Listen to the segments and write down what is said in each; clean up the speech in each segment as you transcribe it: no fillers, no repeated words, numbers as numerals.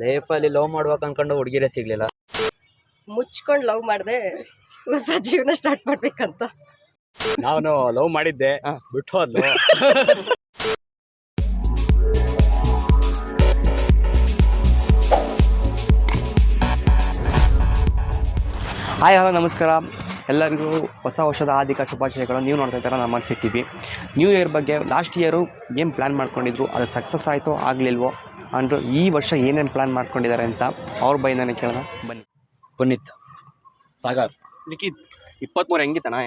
ಲೈಫಲ್ಲಿ ಲವ್ ಮಾಡ್ಬೇಕು ಅನ್ಕೊಂಡು ಹುಡುಗಿರೇ ಸಿಗ್ಲಿಲ್ಲ. ಮುಚ್ಕೊಂಡು ಲವ್ ಮಾಡಿದೆ, ಹೊಸ ಜೀವನ ಸ್ಟಾರ್ಟ್ ಮಾಡ್ಬೇಕಂತ. ನಾನು ಲವ್ ಮಾಡಿದ್ದೆ, ಬಿಟ್ಟು ಹೋದ್ಲು. ಹಾಯ್ ಹಲೋ ನಮಸ್ಕಾರ ಎಲ್ಲರಿಗೂ ಹೊಸ ವರ್ಷದ ಹಾರ್ದಿಕ ಶುಭಾಶಯಗಳು. ನೀವು ನೋಡ್ತಾ ಇದ್ದೀರಾ ನಮ್ಮ ಸಿಗ್ತೀವಿ. ನ್ಯೂ ಇಯರ್ ಬಗ್ಗೆ ಲಾಸ್ಟ್ ಇಯರು ಏನು ಪ್ಲ್ಯಾನ್ ಮಾಡ್ಕೊಂಡಿದ್ರು, ಅದು ಸಕ್ಸಸ್ ಆಯಿತೋ ಆಗಲಿಲ್ವೋ, ಅಂದರು ಈ ವರ್ಷ ಏನೇನು ಪ್ಲ್ಯಾನ್ ಮಾಡ್ಕೊಂಡಿದ್ದಾರೆ ಅಂತ ಅವ್ರ ಬೈದಾನೆ ಕೇಳೋಣ ಬನ್ನಿ. ಪುನೀತ್, ಸಾಗರ್, ಲಿಖಿತ್ 23 ಹೆಂಗಿತ್ತಣ್ಣ?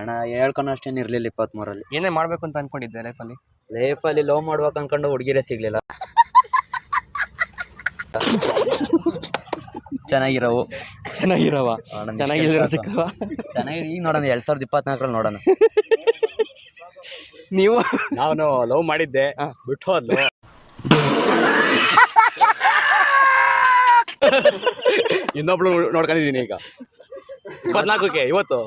ಅಣ್ಣ ಹೇಳ್ಕೊಂಡು ಅಷ್ಟೇನು ಇರಲಿಲ್ಲ. 23ರಲ್ಲಿ ಏನೇ ಮಾಡಬೇಕು ಅಂತ ಅಂದ್ಕೊಂಡಿದ್ದೆ ಲೈಫಲ್ಲಿ ಲವ್ ಮಾಡ್ಬೇಕು ಅನ್ಕೊಂಡು ಹುಡುಗಿರೇ ಸಿಗ್ಲಿಲ್ಲ. ಚೆನ್ನಾಗಿರೋ ಚೆನ್ನಾಗಿರೋ ಸಿಕ್ಕವ. ಚೆನ್ನಾಗಿ ಈಗ ನೋಡೋಣ 2024ರಲ್ಲಿ ನೋಡೋಣ. ನೀವು? ನಾನು ಲವ್ ಮಾಡಿದ್ದೆ, ಬಿಟ್ಟು ಹೋದ್ಲು. ಇನ್ನೊಬ್ಳು ನೋಡ್ಕೊಂಡಿದ್ದೀನಿ ಈಗ 24ಕ್ಕೆ ಇವತ್ತು.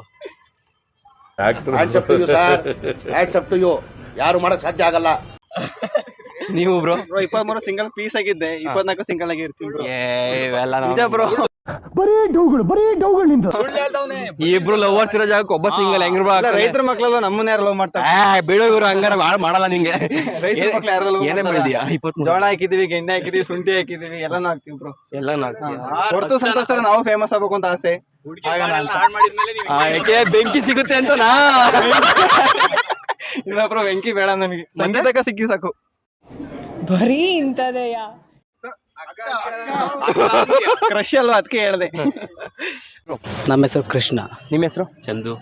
ಯಾರು ಮಾಡಕ್ ಸಾಧ್ಯ ಆಗಲ್ಲ. ನೀವು ಬ್ರೋ? 23 ಸಿಂಗಲ್ ಪೀಸ್ ಆಗಿದ್ದೆ, 24 ಸಿಂಗಲ್ ಆಗಿ ಇರ್ತೀನಿ ಬ್ರೋ. ಇವೆಲ್ಲ ಬ್ರೋ ಇಬ್ರು ಲವರ್ಸ್ ಇರೋ ಜಾಗಕ್ಕೆ ಒಬ್ಬ ಸಿಂಗಲ್ ಹೆಂಗ್ರ ರೈತರ ಮಕ್ಳೆಲ್ಲ ನಮ್ಮನ್ನ ಯಾರು ಲವ್ ಮಾಡ್ತಾರೆ? ಬಿಡೋ ಇವ್ರು ಹಂಗಾರ ಮಾಡಲ್ಲ ನಿಂಗೆ. ರೈತರ ಮಕ್ಳು ಯಾರು ಏನೇ ಮಾಡಿದ್ಯಾ? 23 ಜೋಳ ಹಾಕಿದೀವಿ, ಗೆಣ್ಣೆ ಹಾಕಿದೀವಿ, ಶುಂಠಿ ಹಾಕಿದೀವಿ, ಎಲ್ಲಾನು ಹಾಕ್ತಿವಿ ಬ್ರೋ. ಎಲ್ಲಾನು ಹೊರತು ಸಂತೋಷ ತರ ನಾವು ಫೇಮಸ್ ಆಗ್ಬೇಕು ಅಂತ ಆಸೆ. ಯಾಕೆ ಬೆಂಕಿ ಸಿಗುತ್ತೆ ಅಂತ ನಾ ಇಲ್ಲ ಬ್ರೋ, ಬೆಂಕಿ ಬೇಡ ನಮಗೆ, ಸಂಗೀತಕ್ಕ ಸಿಕ್ಕಿ ಸಾಕು. ಬರೀ ಇಂಥದೆಯಾ? ಕ್ರಶ್ ಅಲ್ವಾ, ಅದಕ್ಕೆ ಹೇಳ್ದೆ. ನಮ್ಮ ಹೆಸರು ಕೃಷ್ಣ. ನಿಮ್ಮ ಹೆಸರು? ಚಂದು.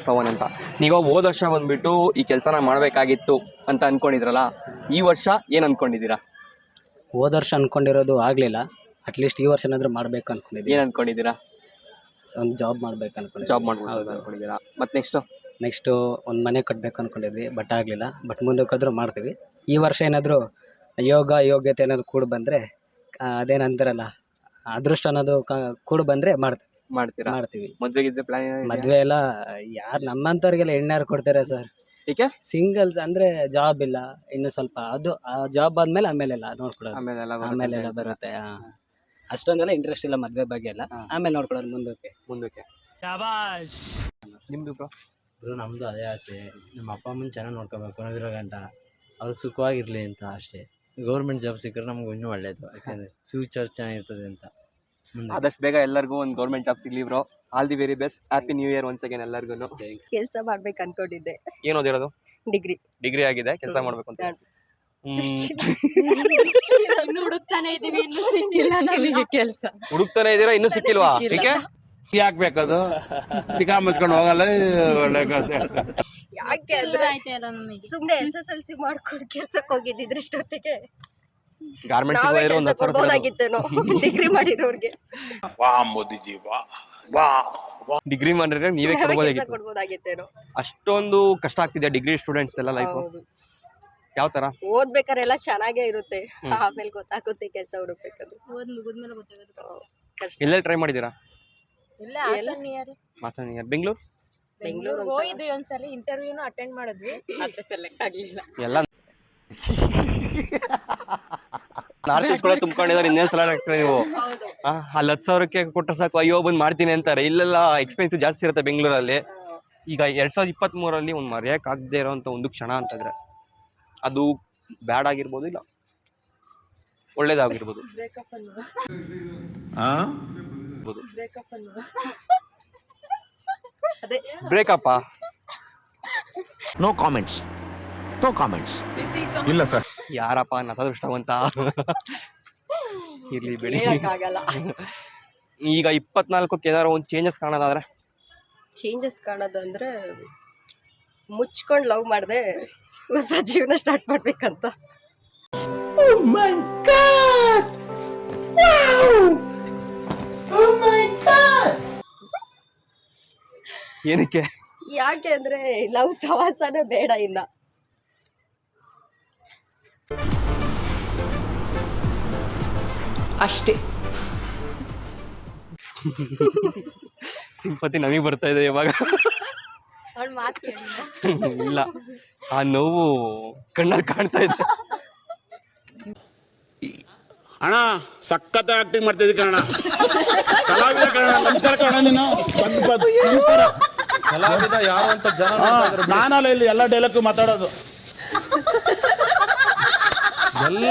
ಪವನ್ ಅಂತ. ನೀವು ಹೋದ ವರ್ಷ ಬಂದ್ಬಿಟ್ಟು ಈ ಕೆಲಸನ ಮಾಡಬೇಕಾಗಿತ್ತು ಅಂತ ಅನ್ಕೊಂಡಿದ್ರಲ್ಲ, ಈ ವರ್ಷ ಏನು ಅನ್ಕೊಂಡಿದ್ದೀರಾ? ಹೋದ ವರ್ಷ ಅನ್ಕೊಂಡಿರೋದು ಆಗಲಿಲ್ಲ, ಅಟ್ಲೀಸ್ಟ್ ಈ ವರ್ಷ ಏನಾದರೂ ಮಾಡ್ಬೇಕು ಅನ್ಕೊಂಡಿದ್ದೀವಿ. ಏನು ಅನ್ಕೊಂಡಿದ್ದೀರಾ? ಒಂದು ಜಾಬ್ ಮಾಡ್ಬೇಕು ಅನ್ಕೊಂಡಿದ್ವಿ. ಜಾಬ್ ಮಾಡ್ಬೋದು ಅನ್ಕೊಂಡಿದ್ದೀರಾ? ಮತ್ತು ನೆಕ್ಸ್ಟು ಒಂದು ಮನೆ ಕಟ್ಟಬೇಕು ಅನ್ಕೊಂಡಿದ್ವಿ, ಬಟ್ ಆಗಲಿಲ್ಲ. ಬಟ್ ಮುಂದಕ್ಕಾದ್ರೂ ಮಾಡ್ತೀವಿ. ಈ ವರ್ಷ ಏನಾದರೂ ಯೋಗ್ಯತೆ ಏನಾದ್ರು ಕೂಡ ಬಂದರೆ, ಅದೇನಂತಾರಲ್ಲ ಅದೃಷ್ಟ ಅನ್ನೋದು ಕೂಡ ಬಂದರೆ ಮಾಡ್ತೀವಿ. ಮದುವೆ ಎಲ್ಲ ಯಾರು ನಮ್ಮಂಥವ್ರಿಗೆಲ್ಲ ಹೆಣ್ಣಾರು ಕೊಡ್ತಾರೆ ಸರ್? ಏಕೆ? ಸಿಂಗಲ್ಸ್ ಅಂದರೆ ಜಾಬ್ ಇಲ್ಲ, ಇನ್ನು ಸ್ವಲ್ಪ ಅದು ಆ ಜಾಬ್ ಆದಮೇಲೆ ಆಮೇಲೆಲ್ಲ ನೋಡ್ಕೊಳ್ಳೋದು, ಆಮೇಲೆಲ್ಲ ಬರುತ್ತೆ. ಅಷ್ಟೊಂದೆಲ್ಲ ಇಂಟ್ರೆಸ್ಟ್ ಇಲ್ಲ ಮದುವೆ ಬಗ್ಗೆ ಎಲ್ಲ, ಆಮೇಲೆ ನೋಡ್ಕೊಳ್ಳೋದು ಮುಂದಕ್ಕೆ. ನಿಮ್ಮದು ಬ್ರೋ? ನಮ್ಮದು ಅದೇ ಆಸೆ, ನಮ್ಮ ಅಪ್ಪ ಅಮ್ಮನ ಚೆನ್ನಾಗಿ ನೋಡ್ಕೋಬೇಕು ಅನ್ನೋದಿರೋ ಗಂಟ, ಅವ್ರು ಸುಖವಾಗಿರಲಿ ಅಂತ ಅಷ್ಟೇ. ಗೌರ್ಮೆಂಟ್ ಜಾಬ್ ಸಿಕ್ಕರೆ ನಮ್ಗೆ ಇನ್ನೂ ಒಳ್ಳೇದು, ಯಾಕೆಂದರೆ ಫ್ಯೂಚರ್ ಚೆನ್ನಾಗಿರ್ತದೆ ಅಂತ. ಆದಷ್ಟು ಬೇಗ ಎಲ್ಲರಿಗೂ ಒಂದು ಗೌರ್ಮೆಂಟ್ ಜಾಬ್ ಸಿಗ್ಲಿ bro. All the very best. Happy new year once again ಎಲ್ಲರಿಗೂ. ಕೆಲಸ ಮಾಡ್ಬೇಕು ಅನ್ಕೊಂಡಿದ್ದೆ. ಏನು ಓದಿರೋದು? ಡಿಗ್ರಿ ಆಗಿದೆ, ಕೆಲಸ ಮಾಡ್ಬೇಕು ಅಂತ. ಹುಡುಕ್ತಾನೆ ಇದೀವಿ, ಇನ್ನೂ ಸಿಕ್ಕಿಲ್ಲ ನಮಗೆ ಕೆಲಸ. ಹುಡುಕ್ತಾನೆ ಇದ್ದೀರಾ, ಇನ್ನೂ ಸಿಕ್ಕಿಲ್ವಾ? ಯಾಕೆ ಬೇಕದು? ಚಿಕ್ಕ ಮುಚ್ಕೊಂಡು ಹೋಗಲ್ಲ. ಯಾಕೆ ಅಂದ್ರೆ ಸುಮ್ನೆ SSLC ಮಾಡ್ಕೊಂಡು ಕೆಲ್ಸಕ್ಕೆ ಹೋಗಿದ್ದಿದ್ರೆ ಇಷ್ಟೊತ್ತಿಗೆ ಗಾರ್ಮೆಂಟ್ಸ್ ಕೊಡ್ಬೋದಾಗಿತ್ತೇನೋ ಡಿಗ್ರಿ ಮಾಡಿರೋರ್ಗೆ. ಡಿಗ್ರಿ ಮಾಡಿದ್ರೆ ನೀವೇ ಕೊಡ್ಬೋದಾಗಿತ್ತೇನೋ. ಅಷ್ಟೊಂದು ಕಷ್ಟ ಆಗ್ತಿದೆ ಡಿಗ್ರಿ ಸ್ಟೂಡೆಂಟ್ಸ್ ಎಲ್ಲ ಲೈಫ್. ಯಾವ ತರ? ಓದ್ಬೇಕಾರೆಲ್ಲ ಚೆನ್ನಾಗೇ ಇರುತ್ತೆ, ಆಮೇಲೆ ಗೊತ್ತಾಗುತ್ತೆ ಕೆಲಸ ಹುಡುಕ್ಬೇಕಾದ್ರೆ. ಎಲ್ಲೆಲ್ಲ ಟ್ರೈ ಮಾಡಿದೀರಾ? ಬೆಂಗಳೂರು ಹೋಗಿದ್ವಿ ಒಂದ್ಸಲ, ಇಂಟರ್ವ್ಯೂನು ಅಟೆಂಡ್ ಮಾಡಿದ್ವಿ, ಆದ್ರೆ ಸೆಲೆಕ್ಟ್ ಆಗ್ಲಿಲ್ಲ. ಎಲ್ಲ ನಾರ್ತ್ ತುಂಬ್ಕೊಂಡಿದ್ದಾರೆ, ಇನ್ನೇನ್ ಸಲ ಆಗ್ತಾರೆ ನೀವು. ಅಲ್ಲಿ 10,000ಕ್ಕೆ ಕೊಟ್ಟರೆ ಸಾಕು, ಅಯ್ಯೋ ಬಂದು ಮಾಡ್ತೀನಿ ಅಂತಾರೆ. ಇಲ್ಲೆಲ್ಲ ಎಕ್ಸ್ಪೆನ್ಸಿವ್ ಜಾಸ್ತಿ ಇರುತ್ತೆ ಬೆಂಗಳೂರಲ್ಲಿ. ಈಗ 2023ರಲ್ಲಿ ಒಂದು ಮರೆಯೋಕ್ಕಾಗದೇ ಇರೋಂಥ ಒಂದು ಕ್ಷಣ ಅಂತಂದ್ರೆ ಅದು ಬ್ಯಾಡ್ ಆಗಿರ್ಬೋದು, ಇಲ್ಲ ಒಳ್ಳೇದಾಗಿರ್ಬೋದು. ಬ್ರೇಕಪ್? No comments. ಇಲ್ಲ ಸರ್. ಯಾರಪ್ಪ ನತದೃಷ್ಟವಂತ? ಇರ್ಲಿ ಬಿಡಿ. ಈಗ 24ಕ್ಕೆ ಏನಾದ್ರು ಒಂದು ಚೇಂಜಸ್ ಕಾಣೋದಾದ್ರೆ? ಚೇಂಜಸ್ ಕಾಣೋದಂದ್ರೆ ಮುಚ್ಕೊಂಡು ಲವ್ ಮಾಡಿದೆ, ಹೊಸ ಜೀವನ ಸ್ಟಾರ್ಟ್ ಮಾಡ್ಬೇಕಂತ. ಏನಕ್ಕೆ? ಯಾಕೆ ಅಂದ್ರೆ ಲವ್ ಸವಾಸನೆ ಬೇಡ ಇನ್ನ. ಅಷ್ಟೇ. ಸಿಂಪತಿ ನಮಗೆ ಬರ್ತಾ ಇದೆ ಇವಾಗ. ಇಲ್ಲ, ಆ ನೋವು ಕಣ್ಣಲ್ಲಿ ಕಾಣ್ತಾ ಇದೆ. ಅಣ್ಣ ಸಖತ್ ಆಕ್ಟಿಂಗ್ ಮಾಡ್ತಿದ್ದಿ ಕಣ ಕಲಾವಿದ ಕಣ. ನಮಸ್ಕಾರ ಕಣ ನೀನು ನಮಸ್ಕಾರ. ಕಲಾವಿದ ಯಾರು ಅಂತ ಜನ ನೋಡ್ತಾ ಇದ್ರು. ನಾನಲ್ಲ ಇಲ್ಲಿ ಎಲ್ಲ ಡೈಲಾಗ್ ಮಾತಾಡೋದು ಎಲ್ಲ